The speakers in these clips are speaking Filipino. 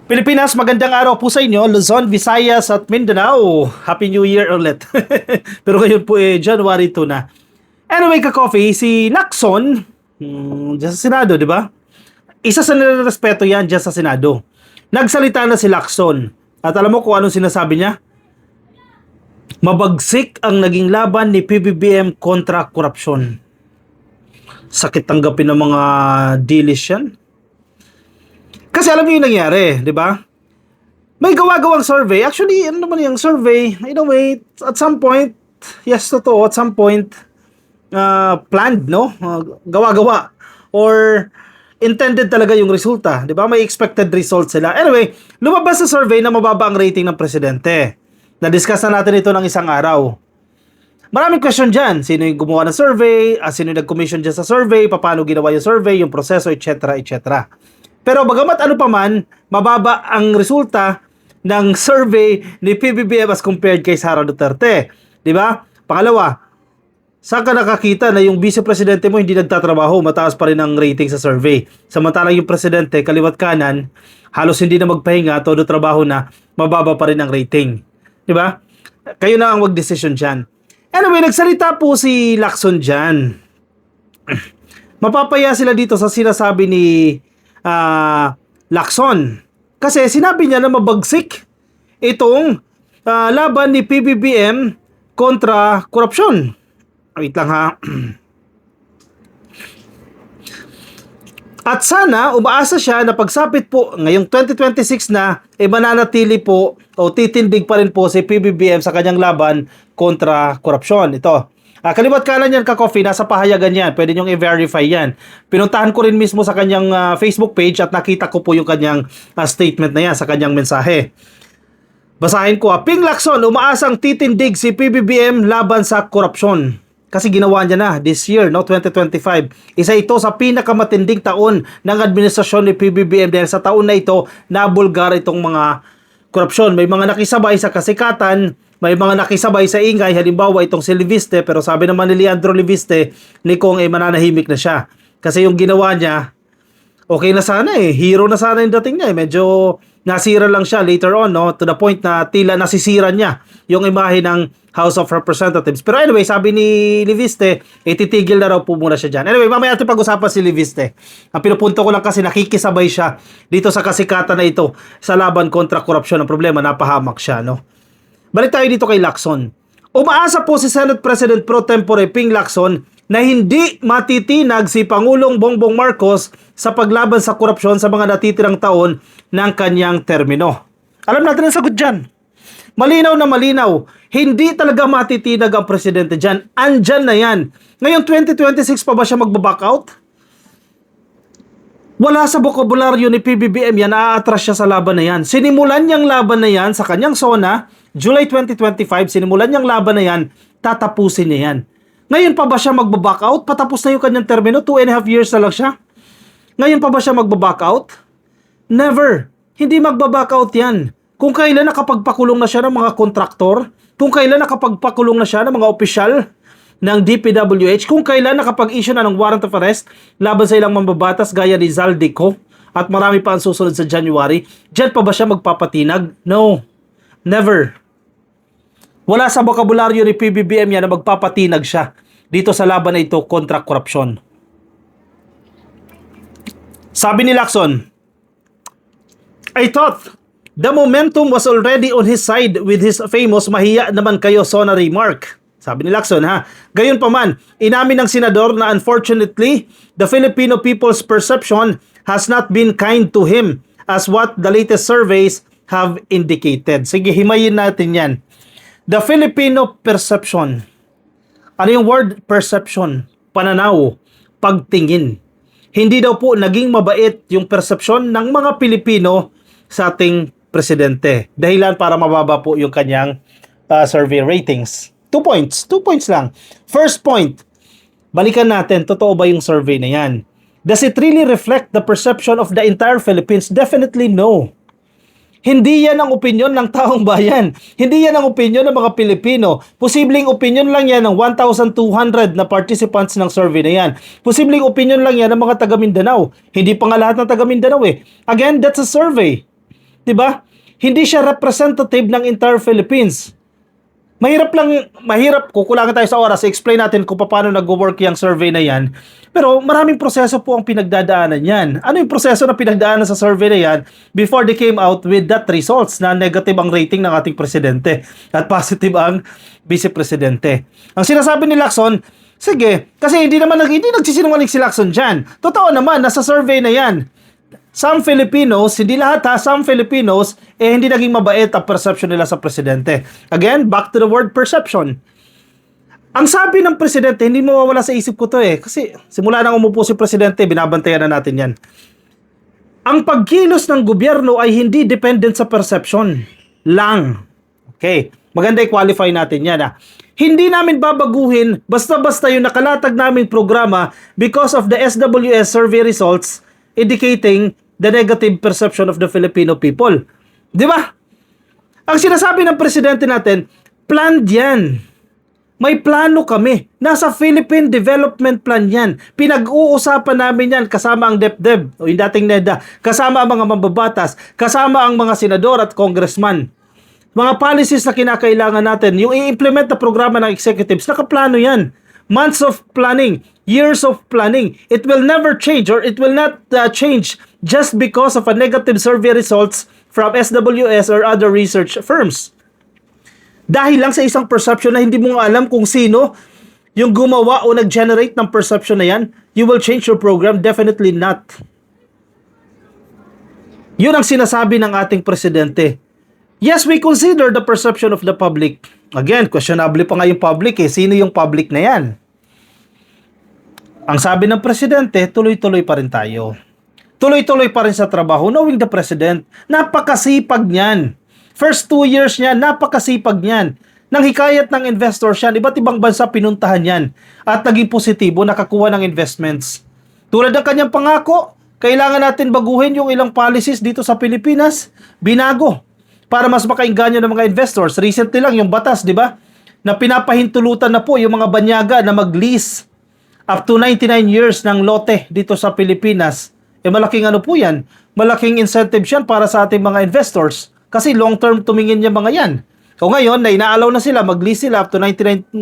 Pilipinas, magandang araw po sa inyo. Luzon, Visayas at Mindanao. Happy New Year ulit. Pero ngayon po January 2 na. Anyway, ka-coffee, si Lacson, dyan sa Senado, di ba? Isa sa nilarespeto yan dyan sa Senado. Nagsalita na si Lacson. At alam mo kung anong sinasabi niya? Mabagsik ang naging laban ni PBBM kontra korupsyon. Sakit tanggapin ng mga dilis yan. Kasi alam niyo yung nangyari, di ba? May gawa-gawang survey. Actually, ano naman yung survey? In a way, at some point, yes, totoo, at some point, planned, no? Gawa-gawa. Or intended talaga yung resulta. Di ba? May expected result sila. Anyway, lumabas sa survey na mababa ang rating ng presidente. Na-discuss na natin ito ng isang araw. Maraming question dyan. Sino yung gumawa ng survey? Sino yung nag-commission dyan sa survey? Paano ginawa yung survey? Yung proseso, etc. etc. Pero bagamat ano pa man, mababa ang resulta ng survey ni PBBM as compared kay Sara Duterte. Di ba? Pangalawa, saan ka nakakita na yung vice presidente mo hindi nagtatrabaho, mataas pa rin ang rating sa survey. Samantalang yung presidente, kaliwat kanan, halos hindi na magpahinga, todo trabaho na, mababa pa rin ang rating. Di ba? Kayo na ang mag-decision dyan. Anyway, nagsalita po si Lacson dyan. Mapapaya sila dito sa sinasabi ni Lacson. Kasi sinabi niya na mabagsik itong laban ni PBBM kontra korupsyon. Wait lang ha. At sana, umaasa siya na pagsapit po ngayong 2026 na, mananatili po o titindig pa rin po si PBBM sa kanyang laban kontra korupsyon. Ito. Kaliwat kanan yan, ka-coffee, nasa pahayagan yan. Pwede nyong i-verify yan. Pinuntahan ko rin mismo sa kanyang Facebook page at nakita ko po yung kanyang statement na yan sa kanyang mensahe. Basahin ko. Ping Lacson, umaasang titindig si PBBM laban sa korupsyon. Kasi ginawa niya na this year, no, 2025. Isa ito sa pinakamatinding taon ng administrasyon ni PBBM dahil sa taon na ito, nabulgar itong mga korupsyon. May mga nakisabay sa kasikatan, may mga nakisabay sa ingay, halimbawa itong si Leviste, pero sabi naman ni Leandro Leviste, ni Kong mananahimik na siya. Kasi yung ginawa niya, okay na sana hero na sana yung dating niya medyo nasira lang siya later on, no, to the point na tila nasisira niya yung imahe ng House of Representatives. Pero anyway, sabi ni Leviste, titigil na raw po muna siya dyan. Anyway, mamaya natin pag-usapan si Leviste. Ang pinupunto ko lang kasi nakikisabay siya dito sa kasikatan na ito sa laban kontra korupsyon. Ang problema, napahamak siya, no. Balik tayo dito kay Lacson. Umaasa po si Senate President Pro Tempore Ping Lacson na hindi matitinag si Pangulong Bongbong Marcos sa paglaban sa korupsyon sa mga natitirang taon ng kanyang termino. Alam natin ang sagot dyan. Malinaw na malinaw. Hindi talaga matitinag ang presidente dyan. Andyan na yan. Ngayon 2026 pa ba siya magbaback out? Wala sa bokabularyo ni PBBM yan, aaatras siya sa laban na yan. Sinimulan niyang laban na yan sa kanyang SONA, July 2025, sinimulan niyang laban na yan, tatapusin niya yan. Ngayon pa ba siya magbaback out? Patapos na yung kanyang termino, 2.5 years na lang siya. Ngayon pa ba siya magbaback out? Never. Hindi magbaback out yan. Kung kailan nakapagpakulong na siya ng mga kontraktor, kung kailan nakapagpakulong na siya ng mga opisyal ng DPWH, kung kailan nakapag-issue na ng warrant of arrest laban sa ilang mambabatas gaya ni Zaldico at marami pa ang susunod sa January, dyan pa ba siya magpapatinag? No. Never. Wala sa bokabularyo ni PBBM yan na magpapatinag siya dito sa laban na ito kontra korupsyon. Sabi ni Lacson, I thought the momentum was already on his side with his famous mahiya naman kayo SONA remark. Sabi ni Lacson, ha. Gayon pa man, inamin ng senador na unfortunately, the Filipino people's perception has not been kind to him as what the latest surveys have indicated. Sige, himayin natin yan. The Filipino perception. Ano yung word? Perception. Pananaw. Pagtingin. Hindi daw po naging mabait yung perception ng mga Pilipino sa ating presidente. Dahilan para mababa po yung kanyang survey ratings. 2 points. 2 points lang. First point, balikan natin, totoo ba yung survey na yan? Does it really reflect the perception of the entire Philippines? Definitely no. Hindi yan ang opinyon ng taong bayan. Hindi yan ang opinyon ng mga Pilipino. Posibleng opinyon lang yan ng 1,200 na participants ng survey na yan. Posibleng opinyon lang yan ng mga taga Mindanao. Hindi pa nga lahat ng taga Mindanao eh. Again, that's a survey. Diba? Hindi siya representative ng entire Philippines. Mahirap, kukulangan tayo sa oras, explain natin kung paano nag-work yung survey na yan. Pero maraming proseso po ang pinagdadaanan yan. Ano yung proseso na pinagdaanan sa survey na yan before they came out with that results na negative ang rating ng ating presidente at positive ang vice-presidente. Ang sinasabi ni Lacson, sige, kasi hindi nagsisinungaling si Lacson dyan. Totoo naman, nasa survey na yan. Some Filipinos, hindi lahat ha, some Filipinos, hindi naging mabait ang perception nila sa presidente. Again, back to the word perception. Ang sabi ng presidente, hindi mawawala sa isip ko to kasi simula nang umupo si presidente, binabantayan na natin yan. Ang pagkilos ng gobyerno ay hindi dependent sa perception lang. Okay, maganda i-qualify natin yan ha. Hindi namin babaguhin basta-basta yung nakalatag naming programa because of the SWS survey results indicating the negative perception of the Filipino people. Di ba? Ang sinasabi ng presidente natin, planned yan. May plano kami. Nasa Philippine Development Plan yan. Pinag-uusapan namin yan kasama ang DepDep o yung dating NEDA, kasama ang mga mambabatas, kasama ang mga senador at congressman. Mga policies na kinakailangan natin, yung i-implement na programa ng executives, nakaplano yan. Months of planning, years of planning. It will never change or it will not change just because of a negative survey results from SWS or other research firms. Dahil lang sa isang perception na hindi mo alam kung sino yung gumawa o nag-generate ng perception na yan, you will change your program? Definitely not. Yun ang sinasabi ng ating presidente. Yes, we consider the perception of the public. Again, questionable pa nga yung public Sino yung public na yan? Ang sabi ng presidente, tuloy-tuloy pa rin tayo. Tuloy-tuloy pa rin sa trabaho, knowing the president. Napakasipag niyan. First 2 years niya, napakasipag niyan. Nang hikayat ng investors yan, iba't ibang bansa pinuntahan yan. At naging positibo, nakakuha ng investments. Tulad ng kanyang pangako, kailangan natin baguhin yung ilang policies dito sa Pilipinas. Binago. Para mas makainganyo ng mga investors. Recently lang yung batas, di ba? Na pinapahintulutan na po yung mga banyaga na mag-lease up to 99 years ng lote dito sa Pilipinas. Malaking ano po yan. Malaking incentive yan para sa ating mga investors. Kasi long-term tumingin yung mga yan. So ngayon, na inaalaw na sila, mag-lease sila up to 99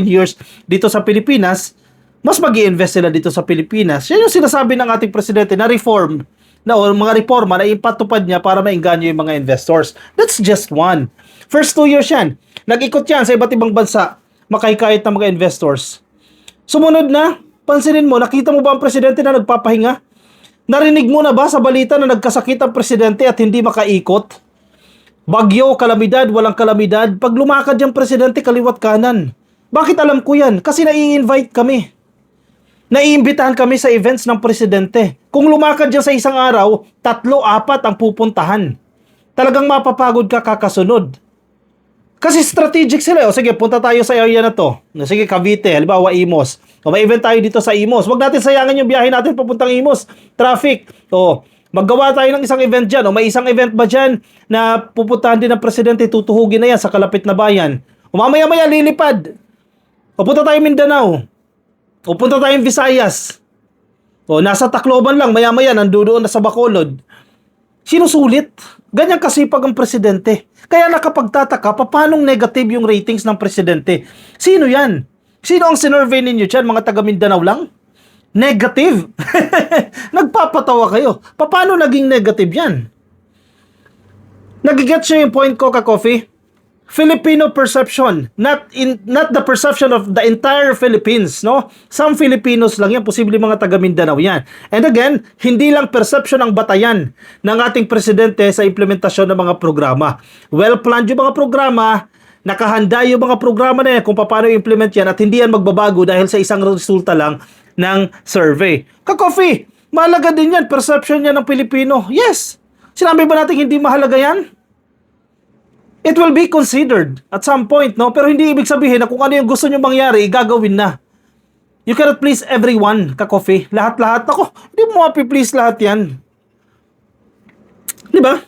years dito sa Pilipinas, mas mag-i-invest sila dito sa Pilipinas. Yan yung sinasabi ng ating presidente na reform o mga reforma na ipatupad niya para maingganyo yung mga investors. That's just one. First 2 years yan. Nag-ikot yan sa iba't ibang bansa, makahikayat ng mga investors. Sumunod na, pansinin mo, nakita mo ba ang presidente na nagpapahinga? Narinig mo na ba sa balita na nagkasakit ang presidente at hindi makaikot? Bagyo, kalamidad, walang kalamidad. Pag lumakad yung presidente, kaliwat kanan. Bakit alam ko yan? Kasi nai-invite kami. Naiimbitahan kami sa events ng presidente. Kung lumakad dyan sa isang araw, 3, 4 ang pupuntahan. Talagang mapapagod ka kakasunod. Kasi strategic sila. O sige, punta tayo sa area na to. Sige, Cavite, halimbawa Imos. O may event tayo dito sa Imos. Huwag natin sayangin yung biyahe natin papuntang Imos. Traffic. O maggawa tayo ng isang event dyan. O may isang event ba dyan na pupuntahan din ng presidente, tutuhugin na yan sa kalapit na bayan. O mamaya-maya lilipad. O punta tayo Mindanao. O punta tayong Visayas. O nasa Tacloban lang, maya-maya nandoon na sa Bacolod. Sinusulit. Ganyan kasipag ang presidente. Kaya nakapagtataka, paanong negative yung ratings ng presidente? Sino yan? Sino ang sinurvey ninyo dyan? Mga taga Mindanao lang? Negative? Nagpapatawa kayo. Paano naging negative yan? Nagigets nyo yung point ko, Ka-Coffee? Filipino perception, not the perception of the entire Philippines, no? Some Filipinos lang yan, posible mga taga Mindanao yan. And again, hindi lang perception ang batayan ng ating presidente sa implementasyon ng mga programa. Well-planned yung mga programa, nakahanda yung mga programa na yan kung paano i-implement yan at hindi yan magbabago dahil sa isang resulta lang ng survey. Ka-Coffee, mahalaga din yan, perception yan ng Pilipino. Yes, sinabi ba natin hindi mahalaga yan? It will be considered at some point, no? Pero hindi ibig sabihin na kung ano yung gusto nyo mangyari, gagawin na. You cannot please everyone, Ka-Coffee. Lahat-lahat. Ako, hindi mo mapiplease lahat yan. Di ba?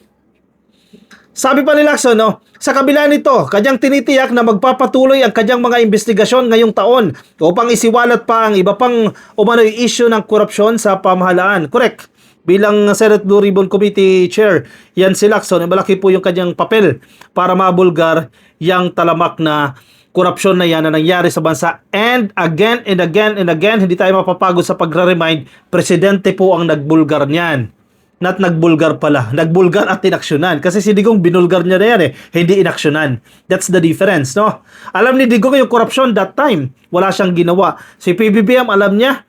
Sabi pa ni Lacson, no, sa kabila nito, kanyang tinitiyak na magpapatuloy ang kanyang mga investigasyon ngayong taon upang isiwalat pa ang iba pang umano'y issue ng korupsyon sa pamahalaan. Correct. Bilang Senate Blue Ribbon Committee Chair, yan si Lacson, malaki po yung kanyang papel para mabulgar yung talamak na korupsyon na yan na nangyari sa bansa. And again, hindi tayo mapapagod sa pagre-remind, presidente po ang nagbulgar niyan. Not nagbulgar pala. Nagbulgar at inaksyonan. Kasi si Digong binulgar niya na yan hindi inaksyonan. That's the difference, no? Alam ni Digong yung corruption that time. Wala siyang ginawa. Si PBBM, alam niya.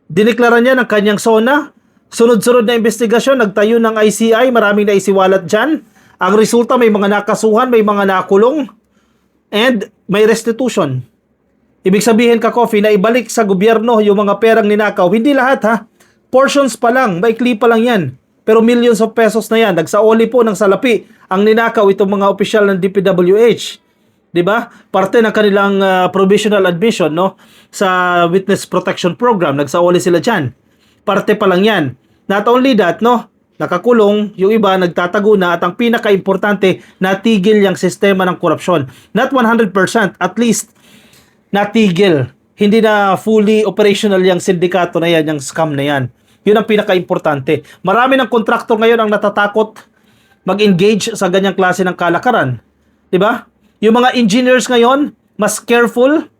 Dineklara niya ng kanyang SONA. Sunod-sunod na investigasyon. Nagtayo ng ICI. Maraming naisiwalat dyan. Ang resulta, may mga nakasuhan, may mga nakulong. And may restitution. Ibig sabihin ka, Coffee, na ibalik sa gobyerno yung mga perang ninakaw. Hindi lahat, ha? Portions pa lang. Maikli pa lang yan. Pero millions of pesos na yan. Nagsaoli po ng salapi ang ninakaw itong mga opisyal ng DPWH. 'Di ba? Parte ng kanilang provisional admission, no, sa Witness Protection Program. Nagsaoli sila diyan. Parte pa lang yan. Not only that, no, nakakulong, yung iba nagtatago na, at ang pinaka-importante, natigil yung sistema ng korupsyon. Not 100%, at least natigil. Hindi na fully operational yung sindikato na yan, yung scam na yan. Yun ang pinaka-importante. Marami ng kontraktor ngayon ang natatakot mag-engage sa ganyang klase ng kalakaran. 'Di ba? Yung mga engineers ngayon, mas careful,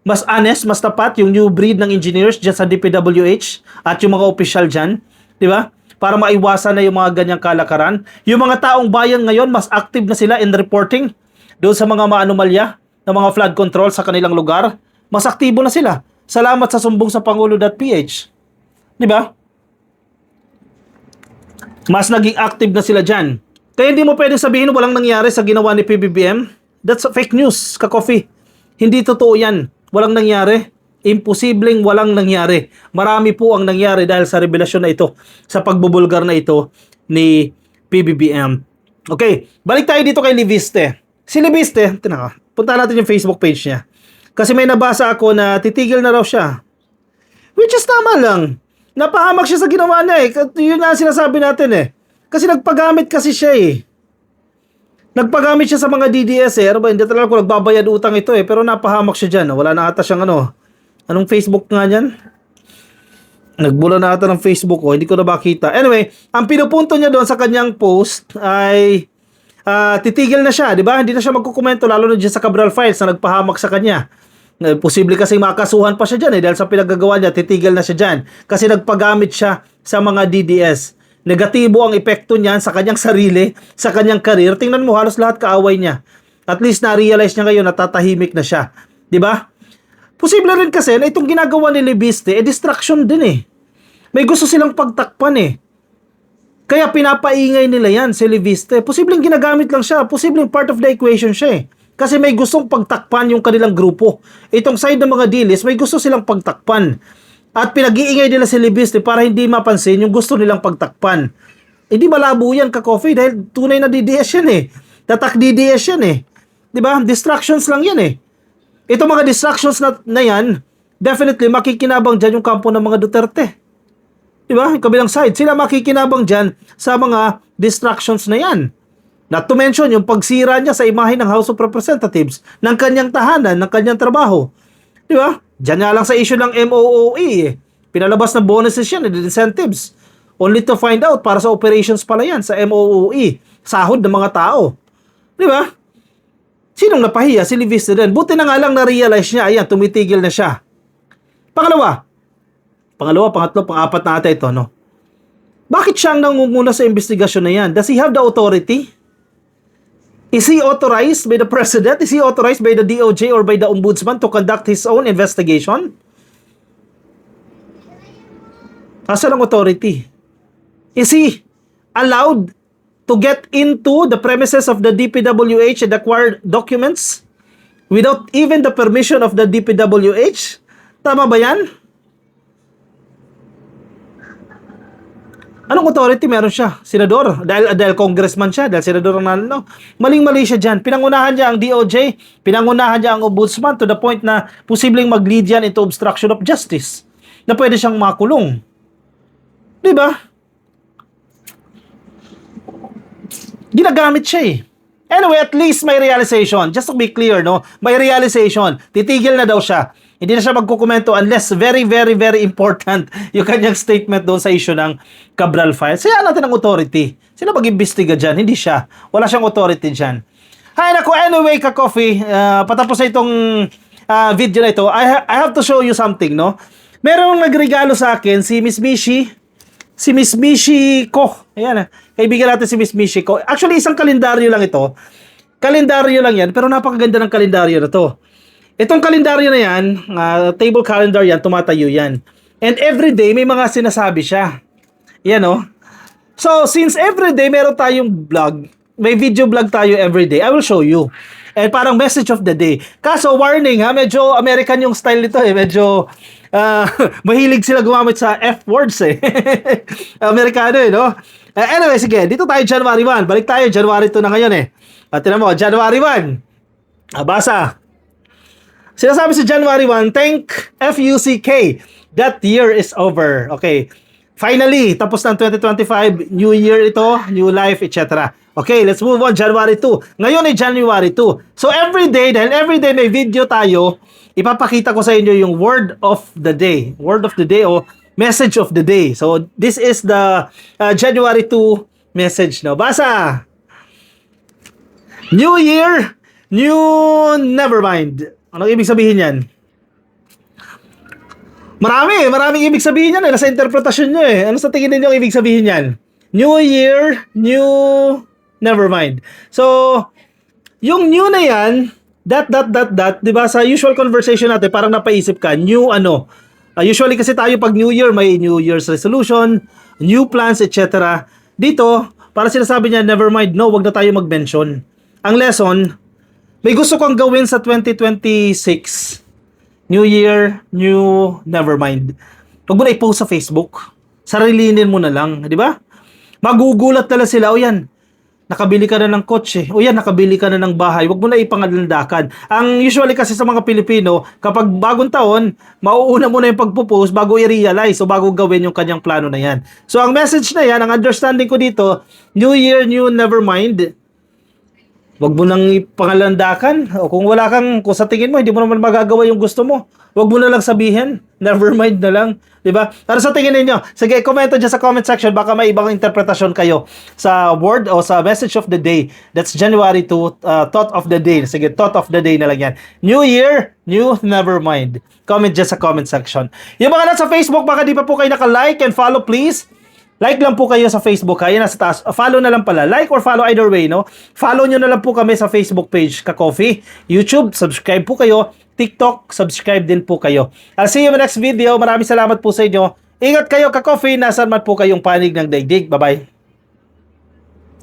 mas honest, mas tapat yung new breed ng engineers dyan sa DPWH at yung mga opisyal dyan. 'Di ba? Para maiwasan na yung mga ganyang kalakaran. Yung mga taong bayan ngayon, mas active na sila in reporting doon sa mga maanomalya ng mga flood control sa kanilang lugar. Mas aktibo na sila. Salamat sa sumbong sa Pangulo.ph. 'Di ba? Mas naging active na sila dyan. Kaya hindi mo pwedeng sabihin walang nangyari sa ginawa ni PBBM. That's fake news, ka-coffee. Hindi totoo yan. Walang nangyari. Imposibleng walang nangyari. Marami po ang nangyari dahil sa revelasyon na ito, sa pagbubulgar na ito ni PBBM. Okay, balik tayo dito kay Leviste. Si Leviste, punta natin yung Facebook page niya. Kasi may nabasa ako na titigil na raw siya. Which is tama lang. Napahamak siya sa ginawa niya Yun na sinasabi natin Kasi nagpagamit kasi siya Nagpagamit siya sa mga DDS Ano ba, hindi talaga ko nagbabayad utang ito Pero napahamak siya dyan. Wala na ata siyang Anong Facebook nga dyan? Nagbula na ata ng Facebook Hindi ko na makita. Anyway, ang pinupunto niya doon sa kanyang post ay titigil na siya, di ba? Hindi na siya magkukomento lalo na dyan sa Cabral Files na nagpahamak sa kanya. Posible kasi makasuhan pa siya dyan dahil sa pinagagawa niya, titigil na siya dyan. Kasi nagpagamit siya sa mga DDS. Negatibo ang epekto niyan sa kanyang sarili, sa kanyang career. Tingnan mo, halos lahat kaaway niya. At least na-realize niya ngayon na tatahimik na siya. Di ba? Posible rin kasi na itong ginagawa ni Leviste, distraction din May gusto silang pagtakpan Kaya pinapaingay nila yan si Leviste. Posibleng ginagamit lang siya. Posibleng part of the equation siya Kasi may gustong pagtakpan yung kanilang grupo. Itong side ng mga dilis, may gusto silang pagtakpan. At pinag-iingay nila si Leviste para hindi mapansin yung gusto nilang pagtakpan. Hindi malabo yan, ka-coffee, dahil tunay na DDS yan Tatak DDS yan Diba? Distractions lang yan Itong mga distractions na yan, definitely makikinabang dyan yung kampo ng mga Duterte. Diba? Yung kabilang side, sila makikinabang dyan sa mga distractions na yan. Not to mention, yung pagsira niya sa imahe ng House of Representatives, ng kanyang tahanan, ng kanyang trabaho. Di ba? Diyan nga lang sa issue ng MOOE. Pinalabas na bonuses yan, incentives. Only to find out, para sa operations pala yan, sa MOOE. Sahod ng mga tao. Di ba? Sinong napahiya? Si Leviste din. Buti na nga lang na-realize niya, ayan, tumitigil na siya. Pangalawa, pangatlo, pang-apat na ata ito, Bakit siya ang nangunguna sa investigasyon na yan? Does he have the authority? Is he authorized by the President? Is he authorized by the DOJ or by the Ombudsman to conduct his own investigation? Asan ang authority? Is he allowed to get into the premises of the DPWH and acquire documents without even the permission of the DPWH? Tama ba yan? Anong authority meron siya? Senador. Dahil congressman siya, dahil senador ang nanalo. Maling-mali siya dyan. Pinangunahan niya ang DOJ, pinangunahan niya ang Ombudsman to the point na posibleng mag-lead yan into obstruction of justice. Na pwede siyang makulong. Diba? ginagamit siya eh. Anyway, at least may realization. Just to be clear, no? May realization. Titigil na daw siya. Hindi na siya magkukomento unless very, very, very important yung kanyang statement doon sa issue ng Cabral Files. Kaya natin ang authority. Sino mag-imbestiga dyan? Hindi siya. Wala siyang authority dyan. Hay nako, anyway, ka-coffee, patapos na itong video na ito, I have to show you something, no? Merong nagregalo sa akin, si Miss Mishi Ko. Ayan, kaibigan natin si Miss Mishi Ko. Actually, isang kalendaryo lang ito. Kalendaryo lang yan, pero napakaganda ng kalendaryo na to. Itong kalendaryo na yan, table calendar yan, tumatayo yan. And everyday, may mga sinasabi siya. Yan, no? So, since everyday meron tayong vlog, may video vlog tayo everyday, I will show you. And parang message of the day. Kaso, warning ha, medyo American yung style nito eh. Medyo mahilig sila gumamit sa F-words eh. Amerikano eh, no? Anyway, sige, dito tayo January 1. Balik tayo, January 2 na ngayon eh. Tinan mo, January 1. Basa. Sinasabi sa January 1, thank FUCK. That year is over. Okay. Finally, tapos ng 2025, new year ito, new life, etc. Okay, let's move on. January 2. Ngayon ay January 2. So everyday, dahil everyday may video tayo, ipapakita ko sa inyo yung word of the day. Word of the day o message of the day. So this is the January 2 message. No? Basa! New year, new never mind. Anong ibig sabihin yan? Maraming ibig sabihin yan eh. Nasa interpretasyon nyo eh. Ano sa tingin ninyo ang ibig sabihin yan? New year, new never mind. So, yung new na yan, di ba sa usual conversation natin, parang napaisip ka, new ano? Usually kasi tayo pag New Year, may New Year's resolution, new plans, etc. Dito, para sinasabi niya, never mind, no, wag na tayo mag-mention. Ang lesson, may gusto kong gawin sa 2026. New Year, new never mind. Huwag mo na i-post sa Facebook. Sarilinin mo na lang, di ba? Magugulat na lang sila, o yan, nakabili ka na ng kotse, o yan, nakabili ka na ng bahay, huwag mo na ipangalandakan. Ang usually kasi sa mga Pilipino, kapag bagong taon, mauuna mo na yung pagpo-post bago i-realize o bago gawin yung kanyang plano na yan. So, ang message na yan, ang understanding ko dito, New Year, new never mind. Huwag mo nang ipangalandakan. O kung wala kang, kung sa tingin mo, hindi mo naman magagawa yung gusto mo, huwag mo na lang sabihin. Never mind na lang. Diba? Pero sa tingin ninyo, sige, komento dyan sa comment section. Baka may ibang interpretasyon kayo sa word o sa message of the day. That's January 2, thought of the day. Sige, thought of the day na lang yan. New year, new never mind. Comment dyan sa comment section. Yung mga nasa Facebook, baka di pa po kayo naka-like and follow, please. Like lang po kayo sa Facebook ha. Yan nasa taas. Follow na lang pala. Like or follow either way, no? Follow nyo na lang po kami sa Facebook page, Ka-Coffee. YouTube, subscribe po kayo. TikTok, subscribe din po kayo. I'll see you in the next video. Maraming salamat po sa inyo. Ingat kayo, Ka-Coffee. Nasaan man po kayong panig ng daigdig. Bye-bye.